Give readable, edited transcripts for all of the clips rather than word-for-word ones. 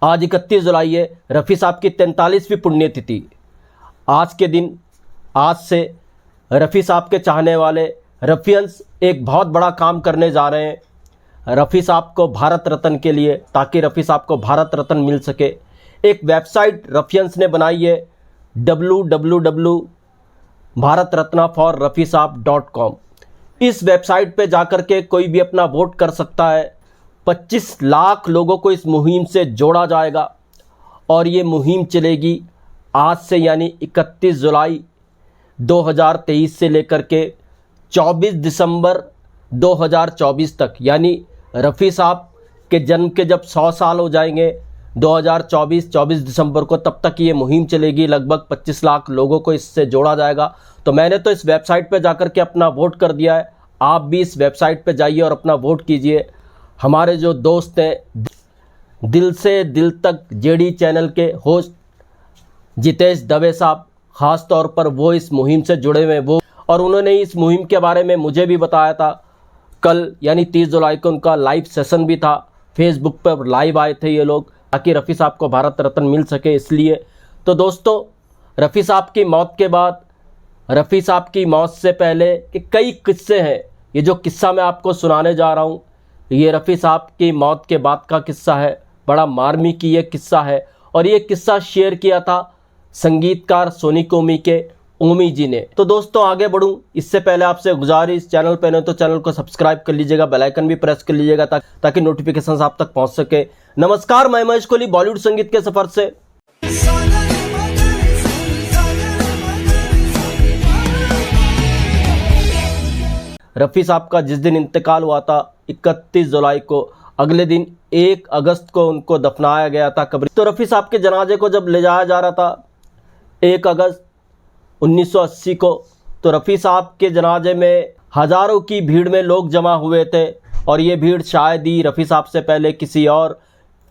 आज 31 जुलाई है, रफ़ी साहब की 43वीं पुण्यतिथि। आज के दिन, आज से रफ़ी साहब के चाहने वाले रफ़ियंस एक बहुत बड़ा काम करने जा रहे हैं रफ़ी साहब को भारत रत्न के लिए, ताकि रफ़ी साहब को भारत रत्न मिल सके। एक वेबसाइट रफ़ियंस ने बनाई है www.bharatratnaforrafisahab.com। इस वेबसाइट पे जाकर के कोई भी अपना वोट कर सकता है। 25 लाख लोगों को इस मुहिम से जोड़ा जाएगा और ये मुहिम चलेगी आज से, यानी 31 जुलाई 2023 से लेकर के 24 दिसंबर 2024 तक, यानी रफ़ी साहब के जन्म के जब 100 साल हो जाएंगे 24 दिसंबर को, तब तक ये मुहिम चलेगी। लगभग 25 लाख लोगों को इससे जोड़ा जाएगा। तो मैंने तो इस वेबसाइट पे जाकर के अपना वोट कर दिया है। आप भी इस वेबसाइट पे जाइए और अपना वोट कीजिए। हमारे जो दोस्त हैं दिल से दिल तक जेडी चैनल के होस्ट जितेश दवे साहब, ख़ास तौर पर वो इस मुहिम से जुड़े हुए वो, और उन्होंने इस मुहिम के बारे में मुझे भी बताया था। कल यानी 30 जुलाई को उनका लाइव सेशन भी था, फेसबुक पर लाइव आए थे ये लोग, ताकि रफ़ी साहब को भारत रत्न मिल सके इसलिए। तो दोस्तों, रफ़ी साहब की मौत के बाद, रफ़ी साहब की मौत से पहले के कई किस्से हैं। ये जो किस्सा मैं आपको सुनाने जा रहा हूँ, ये रफ़ी साहब की मौत के बाद का किस्सा है। बड़ा मार्मिक ये किस्सा है, और ये किस्सा शेयर किया था संगीतकार सोनिक ओमी के ओमी जी ने। तो दोस्तों, आगे बढ़ूं इससे पहले आपसे गुजारिश, चैनल पे नहीं तो चैनल को सब्सक्राइब कर लीजिएगा, बेल आइकन भी प्रेस कर लीजिएगा ताकि नोटिफिकेशन आप तक पहुंच सके। नमस्कार, मैं महेश कोहली बॉलीवुड संगीत के सफर से। रफ़ी साहब का जिस दिन इंतकाल हुआ था 31 जुलाई को, अगले दिन 1 अगस्त को उनको दफनाया गया था कब्र। तो रफ़ी साहब के जनाजे को जब ले जाया जा रहा था 1 अगस्त 1980 को, तो रफ़ी साहब के जनाजे में हज़ारों की भीड़ में लोग जमा हुए थे। और ये भीड़ शायद ही रफ़ी साहब से पहले किसी और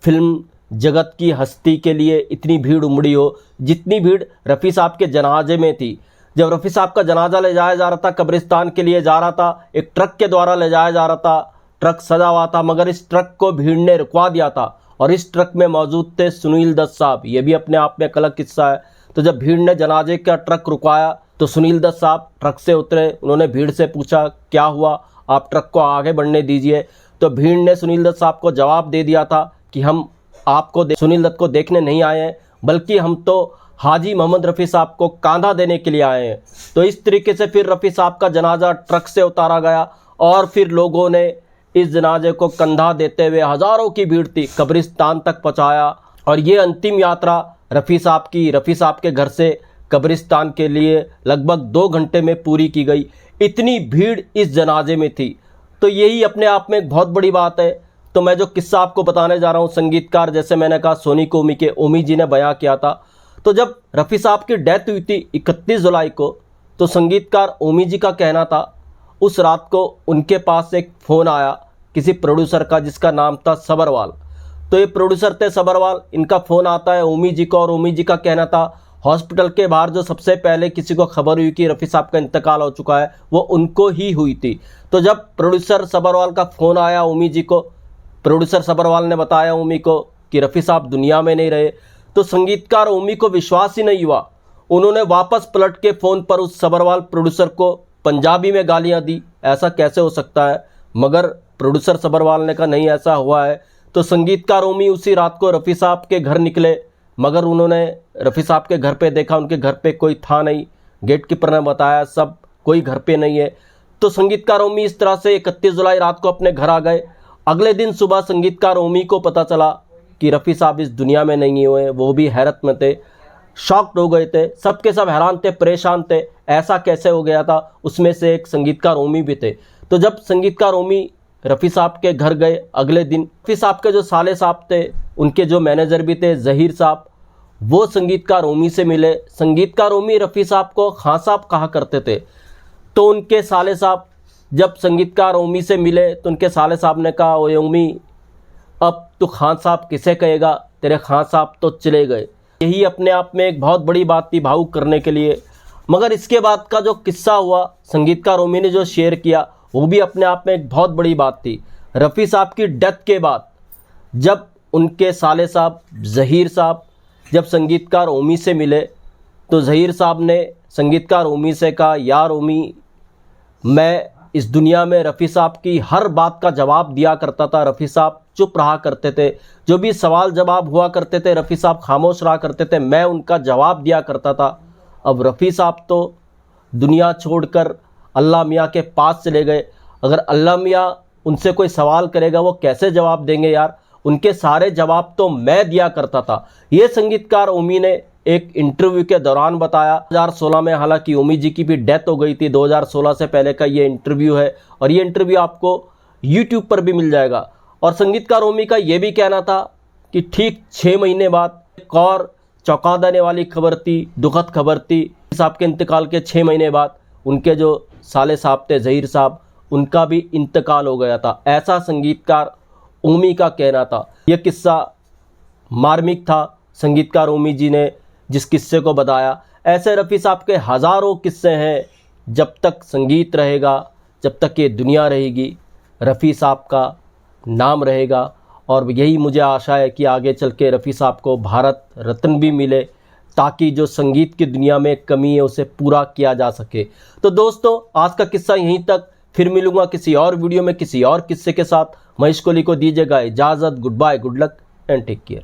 फिल्म जगत की हस्ती के लिए इतनी भीड़ उमड़ी हो जितनी भीड़ रफ़ी साहब के जनाजे में थी। जब रफ़ी साहब का जनाजा ले जाया जा रहा था, कब्रिस्तान के लिए जा रहा था, एक ट्रक के द्वारा ले जाया जा रहा था। ट्रक सजा हुआ था, मगर इस ट्रक को भीड़ ने रुकवा दिया था, और इस ट्रक में मौजूद थे सुनील दत्त साहब। ये भी अपने आप में एक अलग किस्सा है। तो जब भीड़ ने जनाजे का ट्रक रुकवाया तो सुनील दत्त साहब ट्रक से उतरे। उन्होंने भीड़ से पूछा, क्या हुआ, आप ट्रक को आगे बढ़ने दीजिए। तो भीड़ ने सुनील दत्त साहब को जवाब दे दिया था कि हम आपको सुनील दत्त को देखने नहीं आए हैं, बल्कि हम तो हाजी मोहम्मद रफ़ी साहब को कांधा देने के लिए आए हैं। तो इस तरीके से फिर रफ़ी साहब का जनाजा ट्रक से उतारा गया, और फिर लोगों ने इस जनाजे को कंधा देते हुए, हज़ारों की भीड़ थी, कब्रिस्तान तक पहुँचाया। और ये अंतिम यात्रा रफ़ी साहब के घर से कब्रिस्तान के लिए लगभग 2 घंटे में पूरी की गई। इतनी भीड़ इस जनाजे में थी। तो यही अपने आप में एक बहुत बड़ी बात है। तो मैं जो किस्सा आपको बताने जा रहा हूँ, संगीतकार, जैसे मैंने कहा, सोनिक ओमी के ओमी जी ने बयां किया था। तो जब रफ़ी साहब की डेथ हुई थी 31 जुलाई को, तो संगीतकार ओमी जी का कहना था उस रात को उनके पास एक फ़ोन आया किसी प्रोड्यूसर का, जिसका नाम था सबरवाल। तो ये प्रोड्यूसर थे सबरवाल, इनका फ़ोन आता है ओमी जी को, और ओमी जी का कहना था हॉस्पिटल के बाहर जो सबसे पहले किसी को खबर हुई कि रफ़ी साहब का इंतकाल हो चुका है, वो उनको ही हुई थी। तो जब प्रोड्यूसर सबरवाल का फ़ोन आया ओमी जी को, प्रोड्यूसर सबरवाल ने बताया ओमी को कि रफ़ी साहब दुनिया में नहीं रहे, तो संगीतकार ओमी को विश्वास ही नहीं हुआ। उन्होंने वापस पलट के फ़ोन पर उस सबरवाल प्रोड्यूसर को पंजाबी में गालियां दी, ऐसा कैसे हो सकता है। मगर प्रोड्यूसर सबरवाल ने कहा नहीं, ऐसा हुआ है। तो संगीतकार ओमी उसी रात को रफ़ी साहब के घर निकले, मगर उन्होंने रफ़ी साहब के घर पे देखा, उनके घर पे कोई था नहीं। गेट कीपर ने बताया सब कोई घर पे नहीं है। तो संगीतकार ओमी इस तरह से 31 जुलाई रात को अपने घर आ गए। अगले दिन सुबह संगीतकार ओमी को पता चला कि रफ़ी साहब इस दुनिया में नहीं हुए। वो भी हैरत में थे, शॉक्ड हो गए थे, सबके सब हैरान थे, परेशान थे, ऐसा कैसे हो गया था। उसमें से एक संगीतकार ओमी भी थे। तो जब संगीतकार ओमी रफ़ी साहब के घर गए अगले दिन, रफ़ी साहब के जो साले साहब थे, उनके जो मैनेजर भी थे ज़हीर साहब, वो संगीतकार ओमी से मिले। संगीतकार ओमी रफ़ी साहब को खां साहब कहा करते थे। तो उनके साले साहब जब संगीतकार ओमी से मिले तो उनके साले साहब ने कहा, ओए ओमी, अब तो खान साहब किसे कहेगा, तेरे खान साहब तो चले गए। यही अपने आप में एक बहुत बड़ी बात थी भावुक करने के लिए। मगर इसके बाद का जो किस्सा हुआ संगीतकार ओमी ने जो शेयर किया, वो भी अपने आप में एक बहुत बड़ी बात थी। रफ़ी साहब की डेथ के बाद जब उनके साले साहब ज़हीर साहब जब संगीतकार ओमी से मिले तो ज़हीर साहब ने संगीतकार ओमी से कहा, यार ओमी, मैं इस दुनिया में रफ़ी साहब की हर बात का जवाब दिया करता था, रफ़ी साहब चुप रहा करते थे, जो भी सवाल जवाब हुआ करते थे रफ़ी साहब खामोश रहा करते थे, मैं उनका जवाब दिया करता था। अब रफ़ी साहब तो दुनिया छोड़कर अल्लाह मियाँ के पास चले गए, अगर अल्लाह मियाँ उनसे कोई सवाल करेगा वो कैसे जवाब देंगे यार, उनके सारे जवाब तो मैं दिया करता था। ये संगीतकार ओमी ने एक इंटरव्यू के दौरान बताया। 2016 में हालांकि ओमी जी की भी डेथ हो गई थी, 2016 से पहले का ये इंटरव्यू है और ये इंटरव्यू आपको यूट्यूब पर भी मिल जाएगा। और संगीतकार ओमी का ये भी कहना था कि ठीक 6 महीने बाद एक और चौंका देने वाली खबर थी, दुखद खबर थी। साहब के इंतकाल के 6 महीने बाद उनके जो साले साहब थे ज़हीर साहब, उनका भी इंतकाल हो गया था, ऐसा संगीतकार ओमी का कहना था। यह किस्सा मार्मिक था संगीतकार ओमी जी ने जिस किस्से को बताया। ऐसे रफ़ी साहब के हज़ारों किस्से हैं। जब तक संगीत रहेगा, जब तक ये दुनिया रहेगी, रफ़ी साहब का नाम रहेगा और यही मुझे आशा है कि आगे चल के रफ़ी साहब को भारत रत्न भी मिले, ताकि जो संगीत की दुनिया में कमी है उसे पूरा किया जा सके। तो दोस्तों, आज का किस्सा यहीं तक, फिर मिलूंगा किसी और वीडियो में किसी और किस्से के साथ। महेश कोहली को दीजिएगा इजाज़त। Good bye, good luck and take care.